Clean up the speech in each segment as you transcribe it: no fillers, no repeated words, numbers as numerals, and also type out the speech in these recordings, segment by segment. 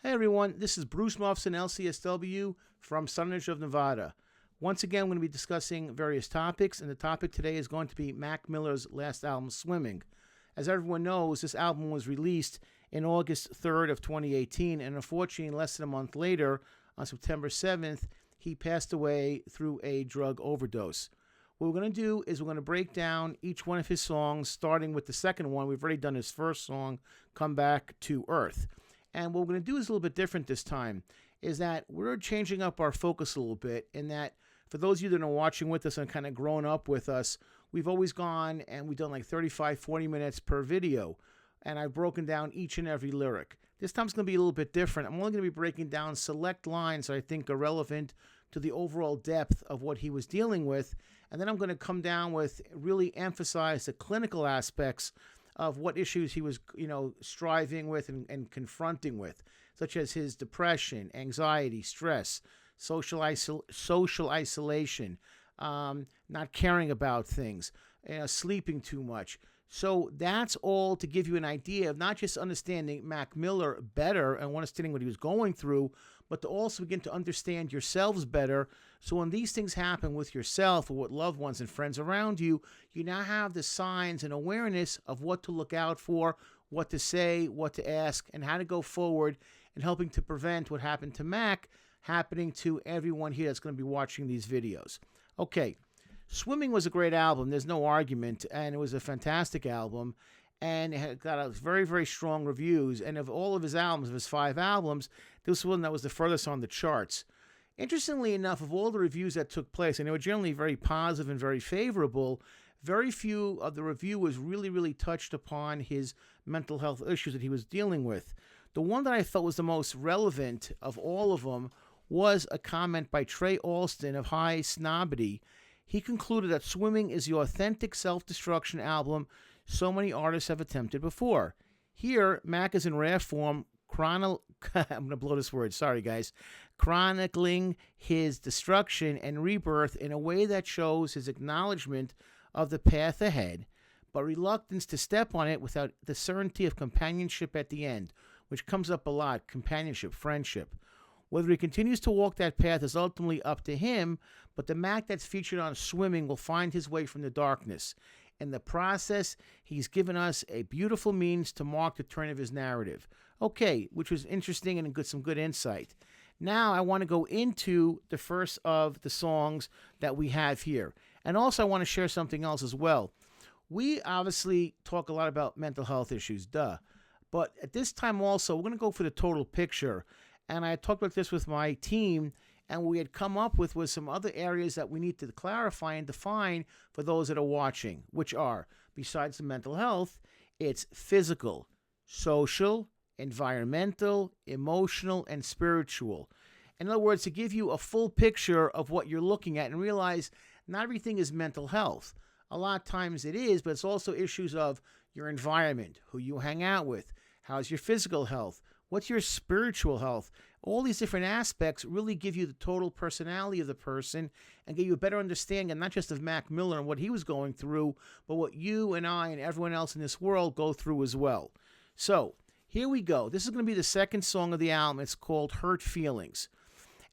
Hey everyone, this is Bruce Mufson, LCSW from SUNRIDGE of Nevada. Once again, I'm going to be discussing various topics, and the topic today is going to be Mac Miller's last album, Swimming. As everyone knows, this album was released in August 3rd of 2018, and unfortunately, less than a month later, on September 7th, he passed away through a drug overdose. What we're going to do is we're going to break down each one of his songs, starting with the second one. We've already done his first song, Come Back to Earth. And what we're going to do is a little bit different this time, is that we're changing up our focus a little bit in that for those of you that are watching with us and kind of grown up with us, we've always gone and we've done like 35, 40 minutes per video. And I've broken down each and every lyric. This time's going to be a little bit different. I'm only going to be breaking down select lines that I think are relevant to the overall depth of what he was dealing with. And then I'm going to come down with really emphasize the clinical aspects of what issues he was, striving with and confronting with, such as his depression, anxiety, stress, social isolation, not caring about things, sleeping too much. So that's all to give you an idea of not just understanding Mac Miller better and understanding what he was going through, but to also begin to understand yourselves better. So when these things happen with yourself or with loved ones and friends around you, you now have the signs and awareness of what to look out for, what to say, what to ask, and how to go forward in helping to prevent what happened to Mac happening to everyone here that's going to be watching these videos. Okay. Swimming was a great album, there's no argument, and it was a fantastic album, and it got a very, very strong reviews, and of all of his albums, of his 5 albums, this one that was the furthest on the charts. Interestingly enough, of all the reviews that took place, and they were generally very positive and very favorable, very few of the reviewers really, really touched upon his mental health issues that he was dealing with. The one that I felt was the most relevant of all of them was a comment by Trey Alston of High Snobbity. He concluded that Swimming is the authentic self-destruction album so many artists have attempted before. Here, Mac is in rare form, I'm going to blow this word, sorry guys, chronicling his destruction and rebirth in a way that shows his acknowledgement of the path ahead, but reluctance to step on it without the certainty of companionship at the end, which comes up a lot, companionship, friendship. Whether he continues to walk that path is ultimately up to him, but the Mac that's featured on Swimming will find his way from the darkness. In the process, he's given us a beautiful means to mark the turn of his narrative. Okay, which was interesting and some good insight. Now I want to go into the first of the songs that we have here. And also I want to share something else as well. We obviously talk a lot about mental health issues, duh. But at this time also, we're going to go for the total picture. And I talked about this with my team, and we had come up with some other areas that we need to clarify and define for those that are watching, which are, besides the mental health, it's physical, social, environmental, emotional, and spiritual. In other words, to give you a full picture of what you're looking at and realize not everything is mental health. A lot of times it is, but it's also issues of your environment, who you hang out with, how's your physical health, what's your spiritual health? All these different aspects really give you the total personality of the person and give you a better understanding, not just of Mac Miller and what he was going through, but what you and I and everyone else in this world go through as well. So here we go. This is going to be the second song of the album. It's called Hurt Feelings.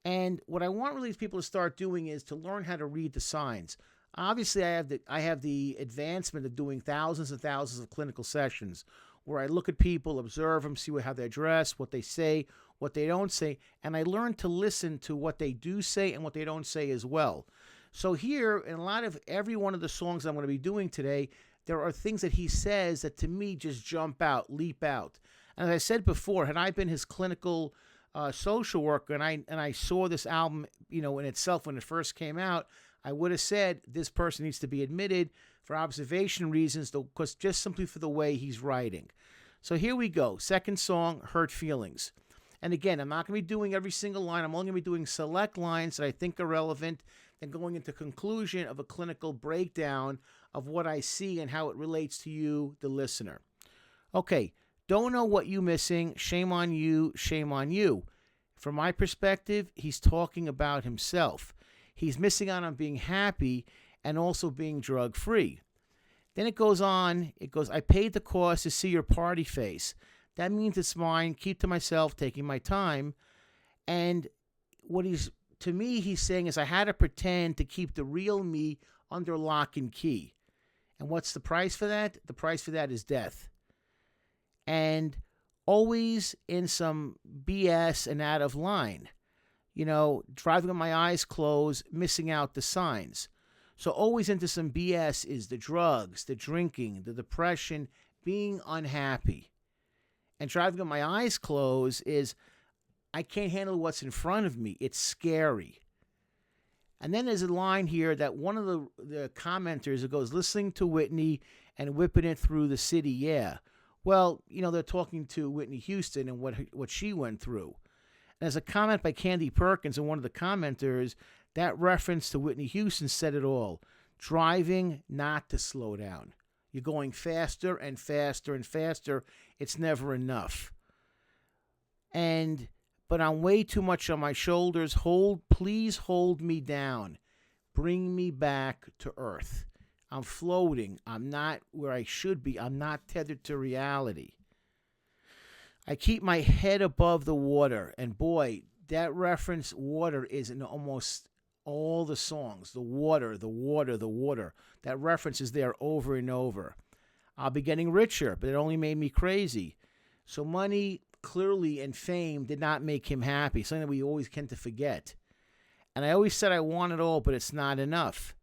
And what I want really people to start doing is to learn how to read the signs. Obviously, I have the advancement of doing thousands and thousands of clinical sessions where I look at people, observe them, see how they dress, what they say, what they don't say, and I learn to listen to what they do say and what they don't say as well. So here, in a lot of every one of the songs I'm going to be doing today, there are things that he says that to me just jump out, leap out. And as I said before, had I been his clinical social worker and I saw this album, in itself when it first came out, I would have said this person needs to be admitted for observation reasons, because just simply for the way he's writing. So here we go. Second song, Hurt Feelings. And again, I'm not going to be doing every single line. I'm only going to be doing select lines that I think are relevant and going into conclusion of a clinical breakdown of what I see and how it relates to you, the listener. Okay, don't know what you missing. Shame on you. Shame on you. From my perspective, he's talking about himself. He's missing out on being happy and also being drug-free. Then it goes on. It goes, I paid the cost to see your party face. that means it's mine. Keep to myself, taking my time. And what he's saying is I had to pretend to keep the real me under lock and key. And what's the price for that? The price for that is death. And always in some BS and out of line. Driving with my eyes closed, missing out the signs. So always into some BS is the drugs, the drinking, the depression, being unhappy. And driving with my eyes closed is I can't handle what's in front of me. It's scary. And then there's a line here that one of the commenters, it goes, listening to Whitney and whipping it through the city, yeah. Well, they're talking to Whitney Houston and what she went through. And there's a comment by Candy Perkins, and one of the commenters, that reference to Whitney Houston said it all. Driving not to slow down. You're going faster and faster and faster. It's never enough. But I'm way too much on my shoulders. Please hold me down. Bring me back to earth. I'm floating. I'm not where I should be. I'm not tethered to reality. I keep my head above the water. And boy, that reference, water, is in almost all the songs. The water, the water, the water. That reference is there over and over. I'll be getting richer, but it only made me crazy. So money, clearly, and fame did not make him happy, something that we always tend to forget. And I always said I want it all, but it's not enough.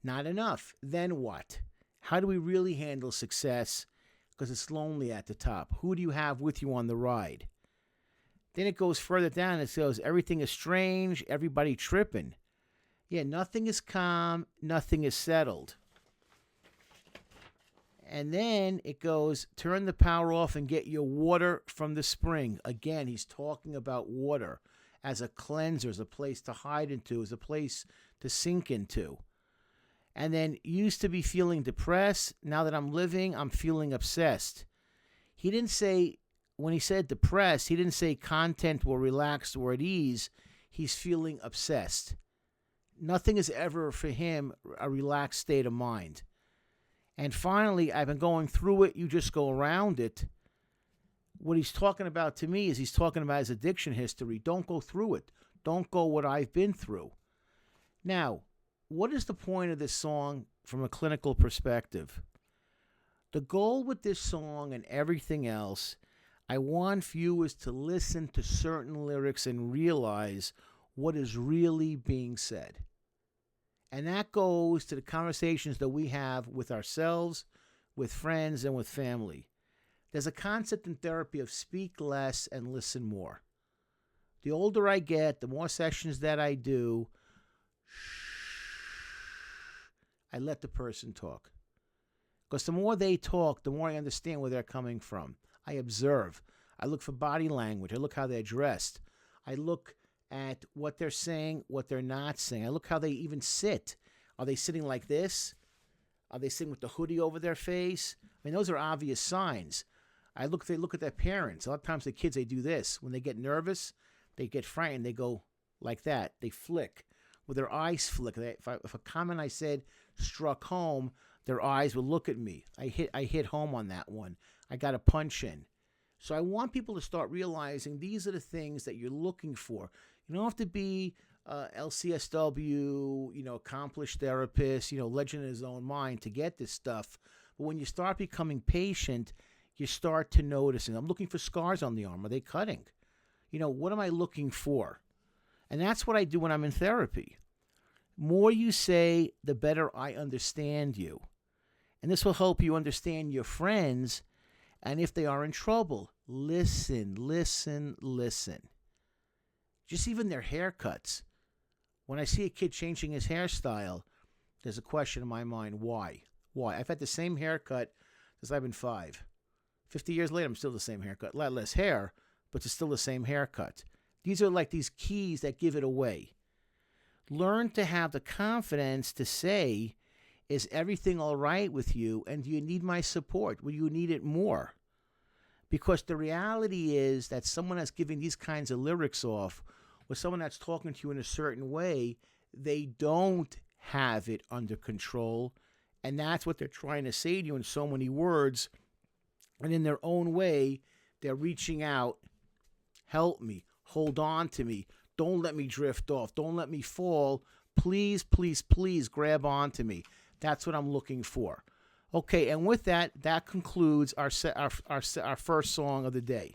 Not enough. Then what? How do we really handle success? Because it's lonely at the top. Who do you have with you on the ride? Then it goes further down. It says everything is strange, everybody tripping. Yeah, nothing is calm, nothing is settled. And then it goes, turn the power off and get your water from the spring. Again, he's talking about water as a cleanser, as a place to hide into, as a place to sink into. And then used to be feeling depressed. Now that I'm living, I'm feeling obsessed. He didn't say, when he said depressed, he didn't say content or relaxed or at ease. He's feeling obsessed. Nothing is ever for him a relaxed state of mind. And finally, I've been going through it. You just go around it. What he's talking about to me is he's talking about his addiction history. Don't go through it. Don't go what I've been through. Now, what is the point of this song from a clinical perspective? The goal with this song and everything else, I want viewers to listen to certain lyrics and realize what is really being said. And that goes to the conversations that we have with ourselves, with friends, and with family. There's a concept in therapy of speak less and listen more. The older I get, the more sessions that I do, I let the person talk. Because the more they talk, the more I understand where they're coming from. I observe. I look for body language. I look how they're dressed. I look at what they're saying, what they're not saying. I look how they even sit. Are they sitting like this? Are they sitting with the hoodie over their face? I mean, those are obvious signs. They look at their parents. A lot of times the kids, they do this. When they get nervous, they get frightened, they go like that. They flick. With their eyes flick. If a comment I said struck home, their eyes would look at me. I hit home on that one. I got a punch in. So I want people to start realizing these are the things that you're looking for. You don't have to be LCSW, accomplished therapist, legend in his own mind to get this stuff. But when you start becoming patient, you start to notice. I'm looking for scars on the arm. Are they cutting? What am I looking for? And that's what I do when I'm in therapy. More you say, the better I understand you. And this will help you understand your friends. And if they are in trouble, listen. Just even their haircuts. When I see a kid changing his hairstyle, there's a question in my mind, why? Why? I've had the same haircut since I've been 5. 50 years later, I'm still the same haircut. A lot less hair, but it's still the same haircut. These are like these keys that give it away. Learn to have the confidence to say, is everything all right with you? And do you need my support? Will you need it more? Because the reality is that someone that's giving these kinds of lyrics off, or someone that's talking to you in a certain way, they don't have it under control. And that's what they're trying to say to you in so many words. And in their own way, They're reaching out. Help me. Hold on to me. Don't let me drift off. Don't let me fall. Please, please, please grab onto me. That's what I'm looking for. Okay, and with that, that concludes our first song of the day.